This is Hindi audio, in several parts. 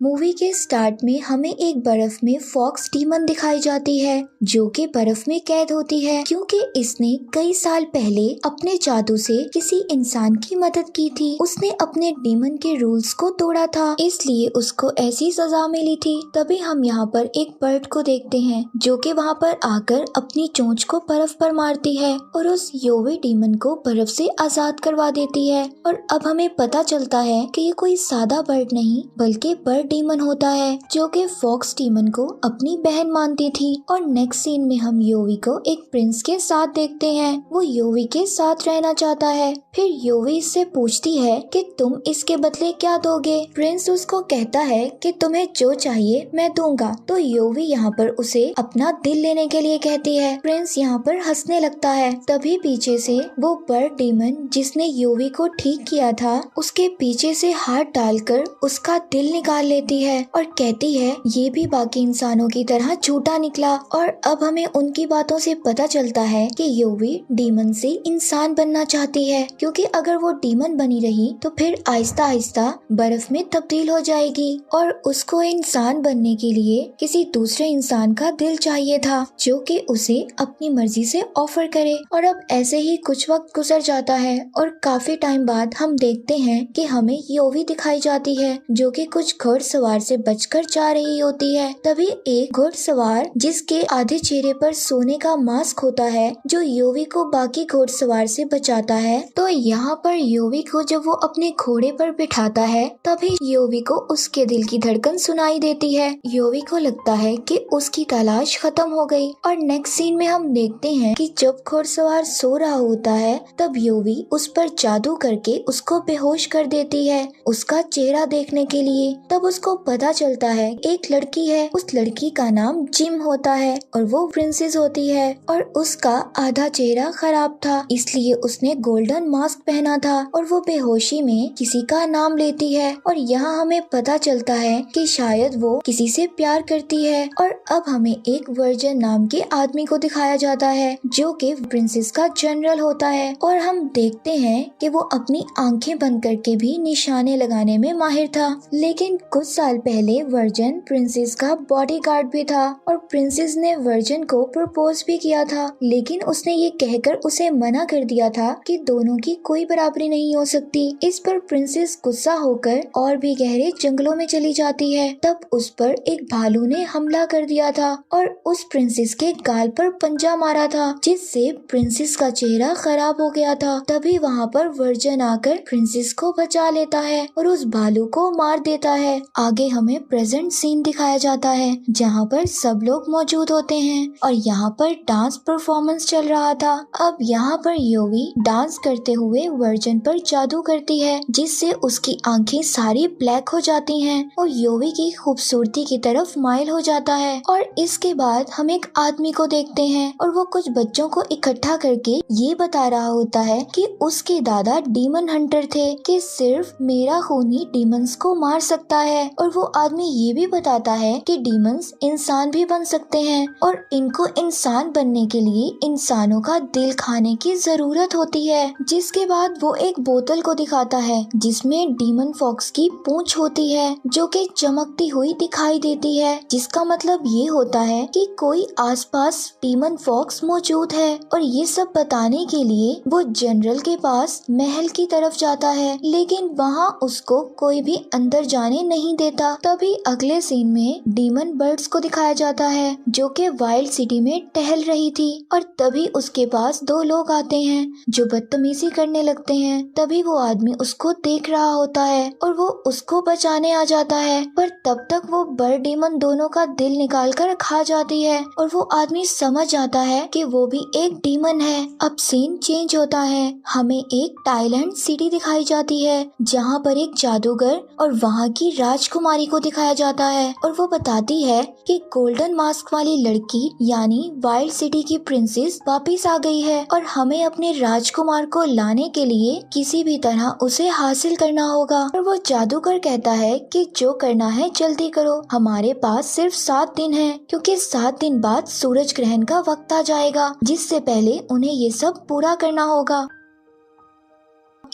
मूवी के स्टार्ट में हमें एक बर्फ में फॉक्स डीमन दिखाई जाती है जो कि बर्फ में कैद होती है क्योंकि इसने कई साल पहले अपने जादू से किसी इंसान की मदद की थी। उसने अपने डीमन के रूल्स को तोड़ा था, इसलिए उसको ऐसी सजा मिली थी। तभी हम यहाँ पर एक बर्ड को देखते हैं जो कि वहाँ पर आकर अपनी चोंच को बर्फ पर मारती है और उस योवी डीमन को बर्फ से आजाद करवा देती है। और अब हमें पता चलता है कि ये कोई सादा बर्ड नहीं बल्कि बर्ड डीमन होता है जो कि फॉक्स डीमन को अपनी बहन मानती थी। और नेक्स्ट सीन में हम योवी को एक प्रिंस के साथ देखते हैं। वो योवी के साथ रहना चाहता है। फिर योवी इससे पूछती है कि तुम इसके बदले क्या दोगे। प्रिंस उसको कहता है कि तुम्हें जो चाहिए मैं दूंगा। तो योवी यहाँ पर उसे अपना दिल लेने के लिए कहती है। प्रिंस यहाँ पर हंसने लगता है। तभी पीछे से वो बर्ड डीमन जिसने योवी को ठीक किया था उसके पीछे से हाथ डालकर उसका दिल निकाल लेती है और कहती है ये भी बाकी इंसानों की तरह झूठा निकला। और अब हमें उनकी बातों से पता चलता है कि योवी डीमन से इंसान बनना चाहती है क्योंकि अगर वो डीमन बनी रही तो फिर आहिस्ता आहिस्ता बर्फ में तब्दील हो जाएगी और उसको इंसान बनने के लिए किसी दूसरे इंसान का दिल चाहिए था जो कि उसे अपनी मर्जी से ऑफर करे। और अब ऐसे ही कुछ वक्त गुजर जाता है और काफी टाइम बाद हम देखते हैं कि हमें योवी दिखाई जाती है जो कि कुछ घुड़सवार से बचकर जा रही होती है। तभी एक घुड़सवार जिसके आधे चेहरे पर सोने का मास्क होता है जो योवी को बाकी घुड़सवार से बचाता है। तो यहाँ पर योवी को जब वो अपने घोड़े पर बिठाता है तभी योवी को उसके दिल की धड़कन सुनाई देती है। योवी को लगता है कि उसकी तलाश खत्म हो गई। और नेक्स्ट सीन में हम देखते हैं कि जब घुड़सवार सो रहा होता है तब योवी उस पर जादू करके उसको बेहोश कर देती है उसका चेहरा देखने के लिए। तब उसको पता चलता है एक लड़की है, उस लड़की का नाम जिम होता है और वो प्रिंसेस होती है और उसका आधा चेहरा खराब था इसलिए उसने गोल्डन मास्क पहना था और वो बेहोशी में किसी का नाम लेती है। और यहाँ हमें पता चलता है कि शायद वो किसी से प्यार करती है। और अब हमें एक वर्जन नाम के आदमी को दिखाया जाता है जो कि प्रिंसेस का जनरल होता है और हम देखते हैं कि वो अपनी आंखें बंद करके भी निशाने लगाने में माहिर था। लेकिन कुछ साल पहले वर्जन प्रिंसेस का बॉडीगार्ड भी था और प्रिंसेस ने वर्जन को प्रपोज भी किया था लेकिन उसने ये कहकर उसे मना कर दिया था कि दोनों की कोई बराबरी नहीं हो सकती। इस पर प्रिंसेस गुस्सा होकर और भी गहरे जंगलों में चली जाती है। तब उस पर एक भालू ने हमला कर दिया था और उस प्रिंसेस के गाल पर पंजा मारा था जिससे प्रिंसेस का चेहरा खराब हो गया था। तभी वहाँ पर वर्जन आकर प्रिंसेस को बचा लेता है और उस भालू को मार देता है। आगे हमें प्रेजेंट सीन दिखाया जाता है जहाँ पर सब लोग मौजूद होते हैं और यहाँ पर डांस परफॉर्मेंस चल रहा था। अब यहाँ पर योवी डांस करते हुए वर्जन पर जादू करती है जिससे उसकी आंखें सारी ब्लैक हो जाती हैं और योवी की खूबसूरती की तरफ माइल हो जाता है। और इसके बाद हम एक आदमी को देखते हैं और वो कुछ बच्चों को इकट्ठा करके ये बता रहा होता है कि उसके दादा डीमन हंटर थे कि सिर्फ मेरा खून ही डीमंस को मार सकता है। और वो आदमी ये भी बताता है कि डीमंस इंसान भी बन सकते हैं और इनको इंसान बनने के लिए इंसानों का दिल खाने की जरूरत होती है। जिसके बाद वो एक बोतल को दिखाता है जिसमें डीमन फॉक्स की पूंछ होती है जो कि चमकती हुई दिखाई देती है जिसका मतलब ये होता है कि कोई आसपास डीमन फॉक्स मौजूद है। और ये सब बताने के लिए वो जनरल के पास महल की तरफ जाता है लेकिन वहाँ उसको कोई भी अंदर जाने नहीं देता। तभी अगले सीन में डीमन बर्ड्स को दिखाया जाता है जो कि वाइल्ड सिटी में टहल रही थी और तभी उसके पास दो लोग आते हैं जो बदतमीजी करने लगते हैं। तभी वो आदमी उसको देख रहा होता है और वो उसको बचाने आ जाता है पर तब तक वो बर्ड डीमन दोनों का दिल निकाल कर खा जाती है और वो आदमी समझ जाता है कि वो भी एक डीमन है। अब सीन चेंज होता है, हमें एक टाइलैंड सिटी दिखाई जाती है जहाँ पर एक जादूगर और वहाँ की राजकुमारी को दिखाया जाता है और वो बताती है कि गोल्डन मास्क वाली लड़की यानी वाइल्ड सिटी की प्रिंसेस वापस आ गई है और हमें अपने राजकुमार को लाने के लिए किसी भी तरह उसे हासिल करना होगा। और वो जादूगर कहता है कि जो करना है जल्दी करो, हमारे पास सिर्फ 7 दिन है क्योंकि 7 दिन बाद सूरज ग्रहण का वक्त आ जाएगा जिससे पहले उन्हें ये सब पूरा करना होगा।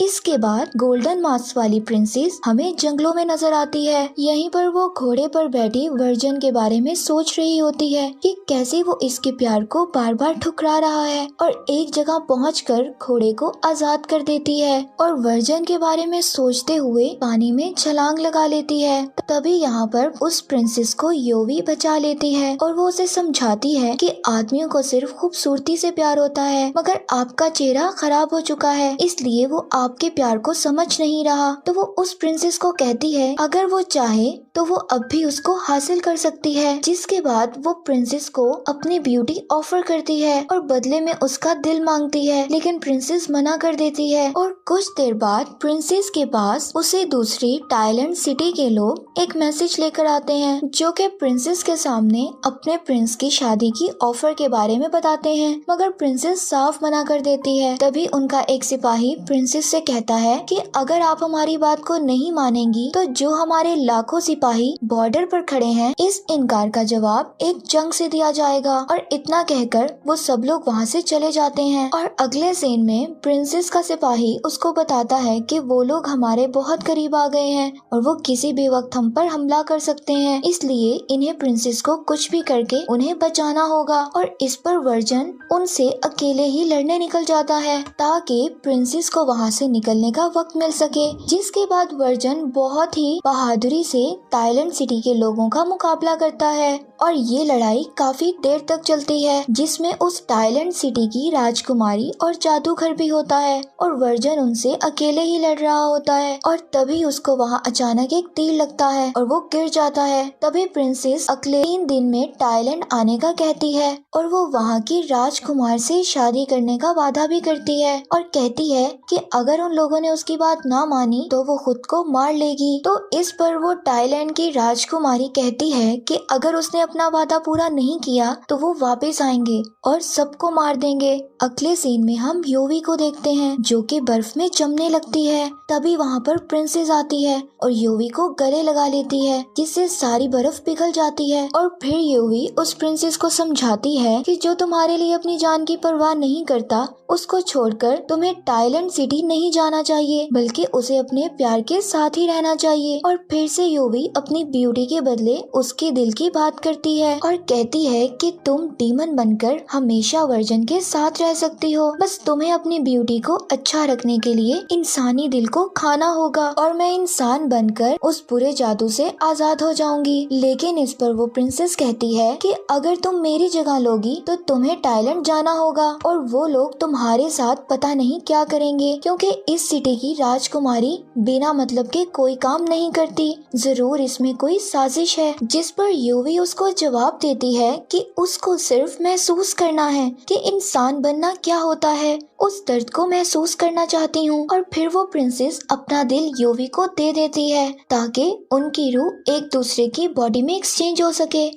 इसके बाद गोल्डन मास्क वाली प्रिंसेस हमें जंगलों में नजर आती है। यहीं पर वो घोड़े पर बैठी वर्जन के बारे में सोच रही होती है कि कैसे वो इसके प्यार को बार बार ठुकरा रहा है, और एक जगह पहुंचकर घोड़े को आजाद कर देती है और वर्जन के बारे में सोचते हुए पानी में छलांग लगा लेती है। तभी यहाँ पर उस प्रिंसेस को योवी बचा लेती है और वो उसे समझाती है कि आदमियों को सिर्फ खूबसूरती से प्यार होता है, मगर आपका चेहरा खराब हो चुका है, इसलिए वो आपके प्यार को समझ नहीं रहा। तो वो उस प्रिंसेस को कहती है अगर वो चाहे तो वो अब भी उसको हासिल कर सकती है। जिसके बाद वो प्रिंसेस को अपनी ब्यूटी ऑफर करती है और बदले में उसका दिल मांगती है, लेकिन प्रिंसेस मना कर देती है। और कुछ देर बाद प्रिंसेस के पास उसे दूसरी टाइलैंड सिटी के लोग एक मैसेज लेकर आते हैं, जो कि प्रिंसेस के सामने अपने प्रिंस की शादी की ऑफर के बारे में बताते हैं, मगर प्रिंसेस साफ मना कर देती है। तभी उनका एक सिपाही प्रिंसेस से कहता है कि अगर आप हमारी बात को नहीं मानेंगी तो जो हमारे लाखों सिपाही बॉर्डर पर खड़े हैं, इस इनकार का जवाब एक जंग से दिया जाएगा। और इतना कहकर वो सब लोग वहाँ से चले जाते हैं। और अगले सीन में प्रिंसेस का सिपाही उसको बताता है कि वो लोग हमारे बहुत करीब आ गए हैं और वो किसी भी वक्त हम पर हमला कर सकते हैं, इसलिए इन्हें प्रिंसेस को कुछ भी करके उन्हें बचाना होगा। और इस पर वर्जन उनसे अकेले ही लड़ने निकल जाता है ताकि प्रिंसेस को वहाँ से निकलने का वक्त मिल सके। जिसके बाद वर्जन बहुत ही बहादुरी से टाइलैंड सिटी के लोगों का मुकाबला करता है और ये लड़ाई काफी देर तक चलती है, जिसमें उस टाइलैंड सिटी की राजकुमारी और जादूगर भी होता है और वर्जन उनसे अकेले ही लड़ रहा होता है। और तभी उसको वहाँ अचानक एक तीर लगता है और वो गिर जाता है। तभी प्रिंसेस अगले 3 दिन में टाइलैंड आने का कहती है और वो वहाँ की राजकुमार से शादी करने का वादा भी करती है और कहती है कि अगर उन लोगों ने उसकी बात ना मानी तो वो खुद को मार लेगी। तो इस पर वो टाइलैंड की राजकुमारी कहती है कि अगर उसने अपना वादा पूरा नहीं किया तो वो वापस आएंगे और सबको मार देंगे। अगले सीन में हम योवी को देखते हैं जो कि बर्फ में जमने लगती है। तभी वहाँ पर प्रिंसेस आती है और योवी को गले लगा लेती है, जिससे सारी बर्फ पिघल जाती है। और फिर योवी उस प्रिंसेस को समझाती है कि जो तुम्हारे लिए अपनी जान की परवाह नहीं करता उसको छोड़कर तुम्हें टाइलैंड सिटी नहीं जाना चाहिए, बल्कि उसे अपने प्यार के साथ ही रहना चाहिए। और फिर से योवी अपनी ब्यूटी के बदले उसके दिल की बात करती है और कहती है कि तुम डीमन बनकर हमेशा वर्जन के साथ रह सकती हो, बस तुम्हें अपनी ब्यूटी को अच्छा रखने के लिए इंसानी दिल को खाना होगा और मैं इंसान बनकर उस बुरे जादू से आजाद हो जाऊंगी। लेकिन इस पर वो प्रिंसेस कहती है कि अगर तुम मेरी जगह लोगी तो तुम्हें टाइलैंड जाना होगा और वो लोग तुम्हारे साथ पता नहीं क्या करेंगे, क्योंकि इस सिटी की राजकुमारी बिना मतलब के कोई काम नहीं करती, जरूर इसमें कोई साजिश है। जिस पर योवी उसको जवाब देती है कि उसको सिर्फ महसूस करना है कि इंसान बनना क्या होता है, उस दर्द को महसूस करना चाहती हूँ। और फिर वो प्रिंसेस अपना दिल योवी को दे देती है ताकि उनकी रूह एक दूसरे की बॉडी में एक्सचेंज हो सके।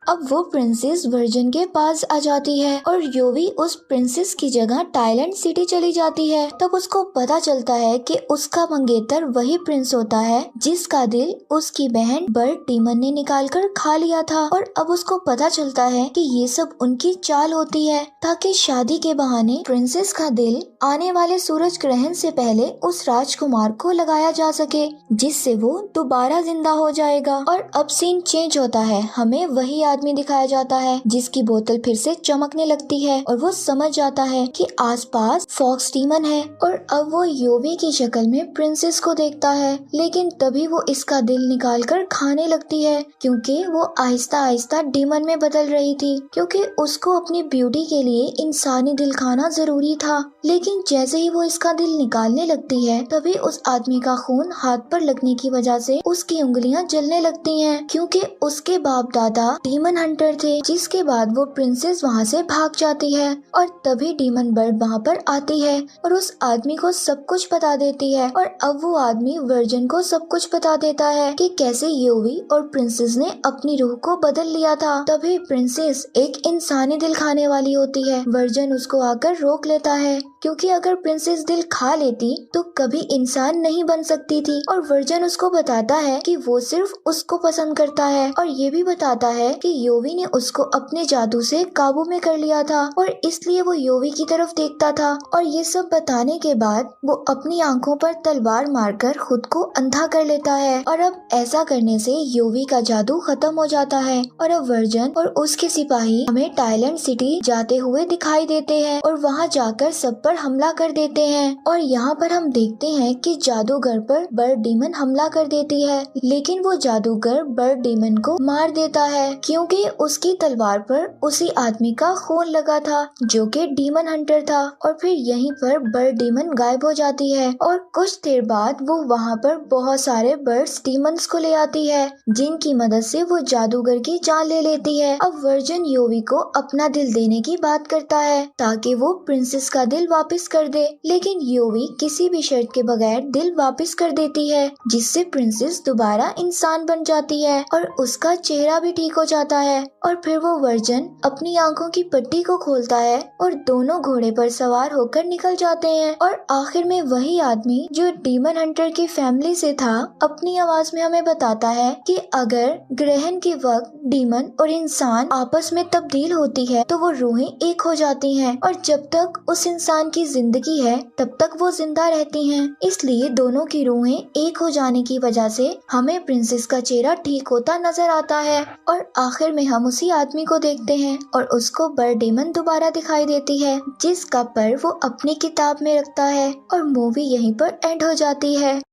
अब वो प्रिंसेस वर्जन के पास आ जाती है और योवी उस प्रिंसेस की जगह टाइलैंड सिटी चली जाती है। तब उसको पता चलता है कि उसका मंगेतर वही प्रिंस होता है जिसका दिल उसकी बहन बर्ड डीमन ने निकाल कर खा लिया था। और अब उसको पता चलता है कि ये सब उनकी चाल होती है ताकि शादी के बहाने प्रिंसेस का दिल आने वाले सूरज ग्रहण से पहले उस राजकुमार को लगाया जा सके, जिससे वो दोबारा जिंदा हो जाएगा। और अब सीन चेंज होता है, हमें वही आदमी दिखाया जाता है जिसकी बोतल फिर से चमकने लगती है और वो समझ जाता है कि आसपास फॉक्स डीमन है। और अब वो योवी की शक्ल में प्रिंसेस को देखता है, लेकिन तभी वो इसका दिल निकाल कर खाने लगती है क्योंकि वो आहिस्ता आहिस्ता डीमन में बदल रही थी, क्योंकि उसको अपनी ब्यूटी के लिए इंसानी दिल खाना जरूरी था। लेकिन जैसे ही वो इसका दिल निकालने लगती है तभी उस आदमी का खून हाथ पर लगने की वजह से उसकी उंगलियां जलने लगती हैं, क्योंकि उसके बाप दादा डीमन हंटर थे। जिसके बाद वो प्रिंसेस वहाँ से भाग जाती है और तभी डीमन बर्ड वहाँ पर आती है और उस आदमी को सब कुछ बता देती है। और अब वो आदमी वर्जन को सब कुछ बता देता है कि कैसे योवी और प्रिंसेस ने अपनी रूह को बदल लिया था। तभी प्रिंसेस एक इंसानी दिल खाने वाली होती है। वर्जन उसको आकर रोक लेता है क्योंकि अगर प्रिंसेस दिल खा लेती तो कभी इंसान नहीं बन सकती थी। और वर्जन उसको बताता है कि वो सिर्फ उसको पसंद करता है और ये भी बताता है कि क्योंकि योवी ने उसको अपने जादू से काबू में कर लिया था और इसलिए वो योवी की तरफ देखता था। और ये सब बताने के बाद वो अपनी आंखों पर तलवार मारकर खुद को अंधा कर लेता है और अब ऐसा करने से योवी का जादू खत्म हो जाता है। और अब वर्जन और उसके सिपाही हमें टाइलैंड सिटी जाते हुए दिखाई देते हैं और वहाँ जाकर सब पर हमला कर देते हैं। और यहाँ पर हम देखते हैं कि जादूगर पर बर्ड डीमन हमला कर देती है, लेकिन वो जादूगर बर्ड डीमन को मार देता है क्योंकि उसकी तलवार पर उसी आदमी का खून लगा था जो कि डीमन हंटर था। और फिर यहीं पर बर्ड डीमन गायब हो जाती है और कुछ देर बाद वो वहाँ पर बहुत सारे बर्ड्स डीमंस को ले आती है जिनकी मदद से वो जादूगर की जान ले लेती है। अब वर्जन योवी को अपना दिल देने की बात करता है ताकि वो प्रिंसेस का दिल वापस कर दे, लेकिन योवी किसी भी शर्त के बगैर दिल वापस कर देती है जिससे प्रिंसेस दोबारा इंसान बन जाती है और उसका चेहरा भी ठीक हो जाता है। और फिर वो वर्जन अपनी आंखों की पट्टी को खोलता है और दोनों घोड़े पर सवार होकर निकल जाते हैं। और आखिर में वही आदमी जो डीमन हंटर की फैमिली से था अपनी आवाज में हमें बताता है कि अगर ग्रहण के वक्त डीमन और इंसान आपस में तब्दील होती है तो वो रूहें एक हो जाती हैं और जब तक उस इंसान की जिंदगी है तब तक वो जिंदा रहती हैं। इसलिए दोनों की रूहें एक हो जाने की वजह से हमें प्रिंसेस का चेहरा ठीक होता नजर आता है। और आखिर में हम उसी आदमी को देखते हैं और उसको बर्ड डीमन दोबारा दिखाई देती है जिसका पर वो अपनी किताब में रखता है और मूवी यहीं पर एंड हो जाती है।